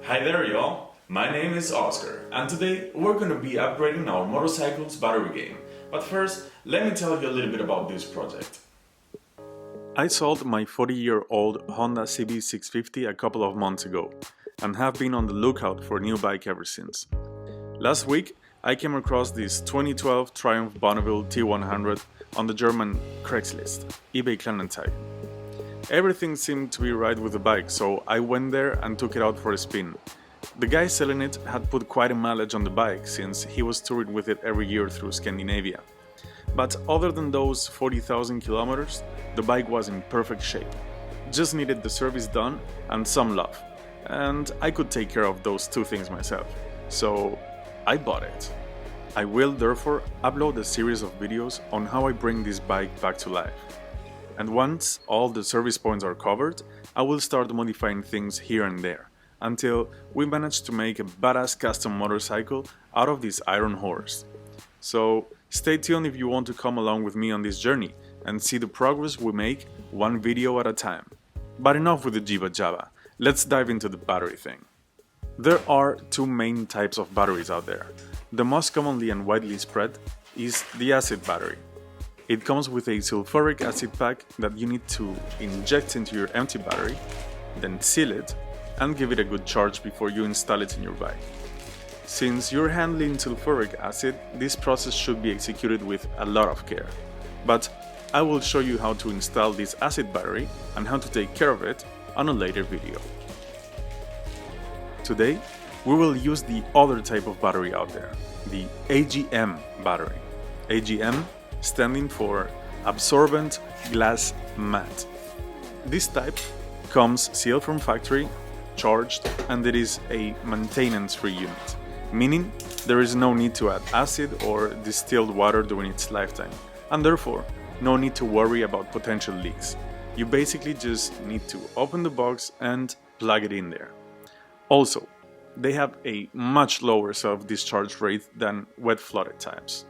Hi there y'all, my name is Oscar and today we're going to be upgrading our motorcycle's battery game. But first, let me tell you a little bit about this project. I sold my 40-year-old Honda CB650 a couple of months ago and have been on the lookout for a new bike ever since. Last week, I came across this 2012 Triumph Bonneville T100 on the German Craigslist, eBay Kleinanzeigen. Everything seemed to be right with the bike, so I went there and took it out for a spin. The guy selling it had put quite a mileage on the bike since he was touring with it every year through Scandinavia. But other than those 40,000 kilometers, the bike was in perfect shape. Just needed the service done and some love. And I could take care of those two things myself. So I bought it. I will therefore upload a series of videos on how I bring this bike back to life. And once all the service points are covered, I will start modifying things here and there, until we manage to make a badass custom motorcycle out of this iron horse. So stay tuned if you want to come along with me on this journey and see the progress we make one video at a time. But enough with the jibba jabba, let's dive into the battery thing. There are two main types of batteries out there. The most commonly and widely spread is the acid battery. It comes with a sulfuric acid pack that you need to inject into your empty battery, then seal it and give it a good charge before you install it in your bike. Since you're handling sulfuric acid, this process should be executed with a lot of care. But I will show you how to install this acid battery and how to take care of it on a later video. Today, we will use the other type of battery out there, the AGM battery. AGM standing for Absorbent Glass Mat. This type comes sealed from factory, charged, and it is a maintenance-free unit, meaning there is no need to add acid or distilled water during its lifetime, and therefore no need to worry about potential leaks. You basically just need to open the box and plug it in there. Also, they have a much lower self-discharge rate than wet flooded types.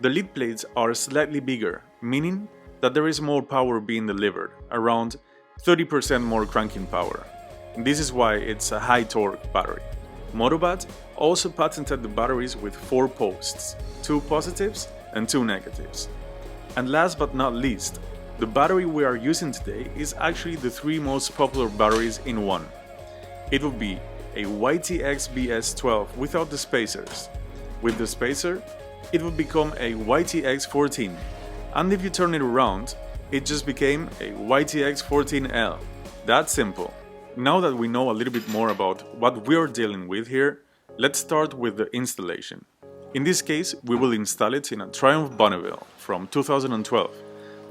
The lead plates are slightly bigger, meaning that there is more power being delivered, around 30% more cranking power. This is why it's a high torque battery. Motobatt also patented the batteries with 4 posts, 2 positives and 2 negatives. And last but not least, the battery we are using today is actually the 3 most popular batteries in one. It would be a YTX BS12 without the spacers. With the spacer, it would become a YTX14, and if you turn it around, it just became a YTX14L. That simple. Now that we know a little bit more about what we are dealing with here, let's start with the installation. In this case, we will install it in a Triumph Bonneville from 2012,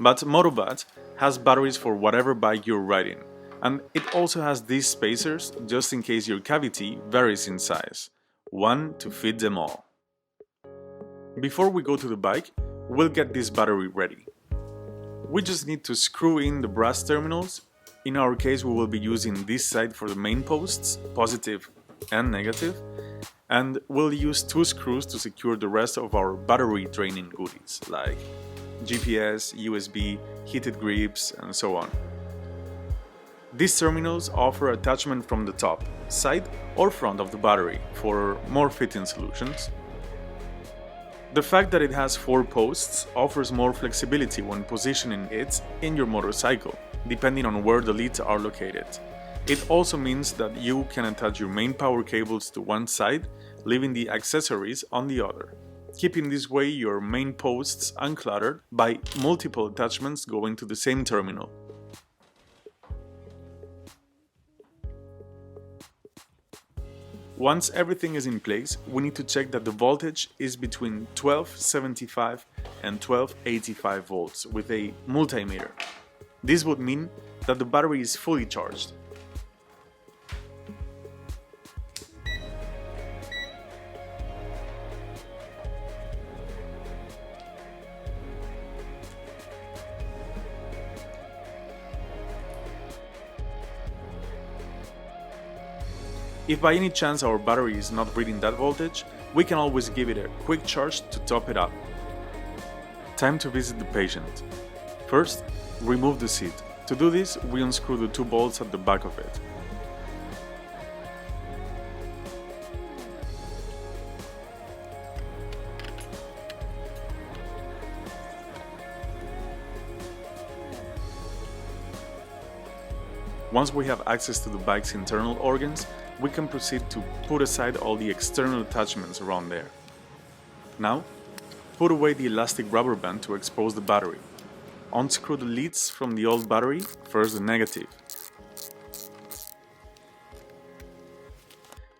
but Motobatt has batteries for whatever bike you're riding, and it also has these spacers just in case your cavity varies in size, one to fit them all. Before we go to the bike, we'll get this battery ready. We just need to screw in the brass terminals. In our case, we will be using this side for the main posts, positive and negative, and we'll use 2 screws to secure the rest of our battery draining goodies like GPS, USB, heated grips, and so on. These terminals offer attachment from the top, side or front of the battery for more fitting solutions. The fact that it has 4 posts offers more flexibility when positioning it in your motorcycle, depending on where the leads are located. It also means that you can attach your main power cables to one side, leaving the accessories on the other, keeping this way your main posts uncluttered by multiple attachments going to the same terminal. Once everything is in place, we need to check that the voltage is between 1275 and 1285 volts with a multimeter. This would mean that the battery is fully charged. If by any chance our battery is not reading that voltage, we can always give it a quick charge to top it up. Time to visit the patient. First, remove the seat. To do this, we unscrew the 2 bolts at the back of it. Once we have access to the bike's internal organs, we can proceed to put aside all the external attachments around there. Now, put away the elastic rubber band to expose the battery. Unscrew the leads from the old battery, first the negative.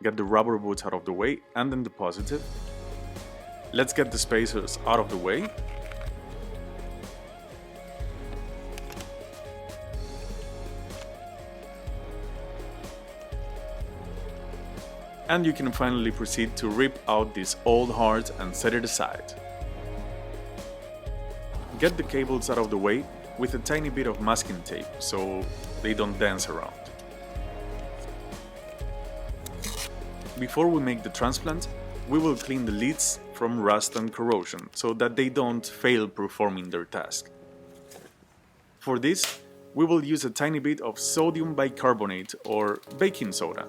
Get the rubber boots out of the way and then the positive. Let's get the spacers out of the way. And you can finally proceed to rip out this old heart and set it aside. Get the cables out of the way with a tiny bit of masking tape so they don't dance around. Before we make the transplant, we will clean the leads from rust and corrosion so that they don't fail performing their task. For this, we will use a tiny bit of sodium bicarbonate or baking soda.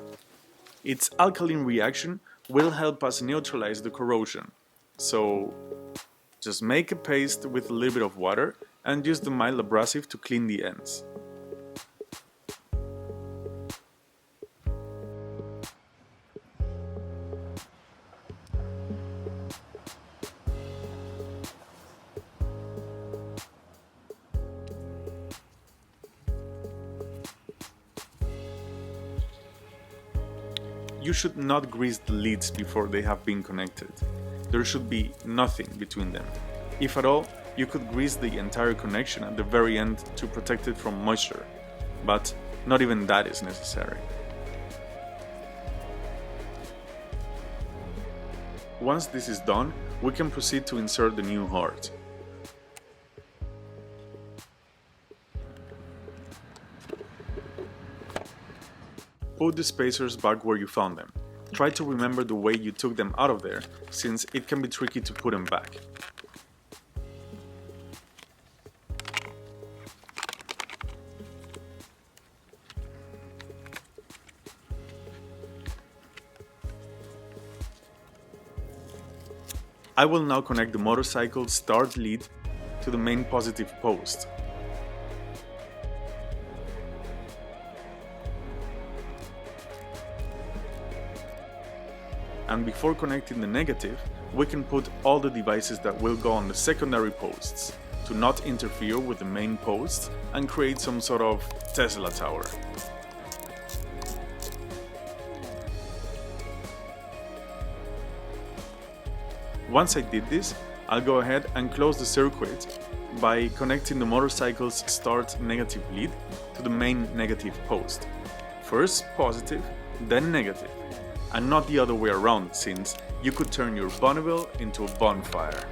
Its alkaline reaction will help us neutralize the corrosion. So just make a paste with a little bit of water and use the mild abrasive to clean the ends. You should not grease the leads before they have been connected. There should be nothing between them. If at all, you could grease the entire connection at the very end to protect it from moisture, but not even that is necessary. Once this is done, we can proceed to insert the new heart. Put the spacers back where you found them. Try to remember the way you took them out of there, since it can be tricky to put them back. I will now connect the motorcycle start lead to the main positive post. And before connecting the negative, we can put all the devices that will go on the secondary posts to not interfere with the main posts and create some sort of Tesla tower. Once I did this, I'll go ahead and close the circuit by connecting the motorcycle's start negative lead to the main negative post. First positive, then negative. And not the other way around, since you could turn your Bonneville into a bonfire.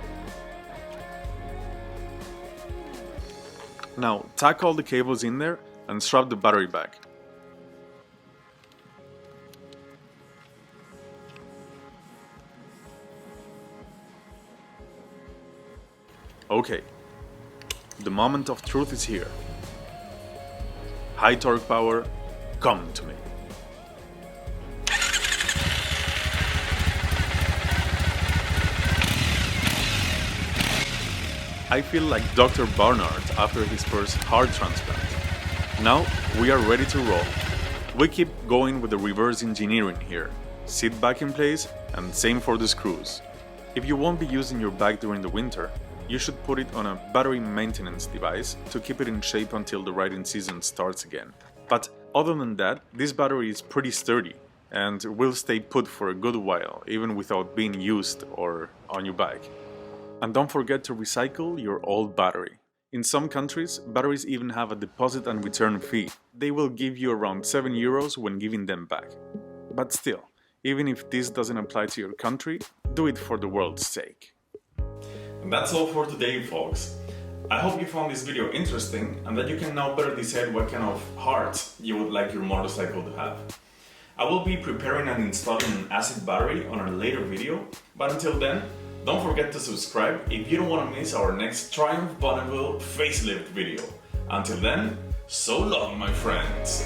Now, tack all the cables in there and strap the battery back. Okay, the moment of truth is here. High torque power, come to me. I feel like Dr. Barnard after his first heart transplant. Now we are ready to roll. We keep going with the reverse engineering here. Sit back in place and same for the screws. If you won't be using your bike during the winter, you should put it on a battery maintenance device to keep it in shape until the riding season starts again. But other than that, this battery is pretty sturdy and will stay put for a good while, even without being used or on your bike. And don't forget to recycle your old battery. In some countries, batteries even have a deposit and return fee. They will give you around €7 when giving them back. But still, even if this doesn't apply to your country, do it for the world's sake. And that's all for today, folks. I hope you found this video interesting and that you can now better decide what kind of heart you would like your motorcycle to have. I will be preparing and installing an acid battery on a later video, but until then, don't forget to subscribe if you don't want to miss our next Triumph Bonneville facelift video. Until then, so long, my friends!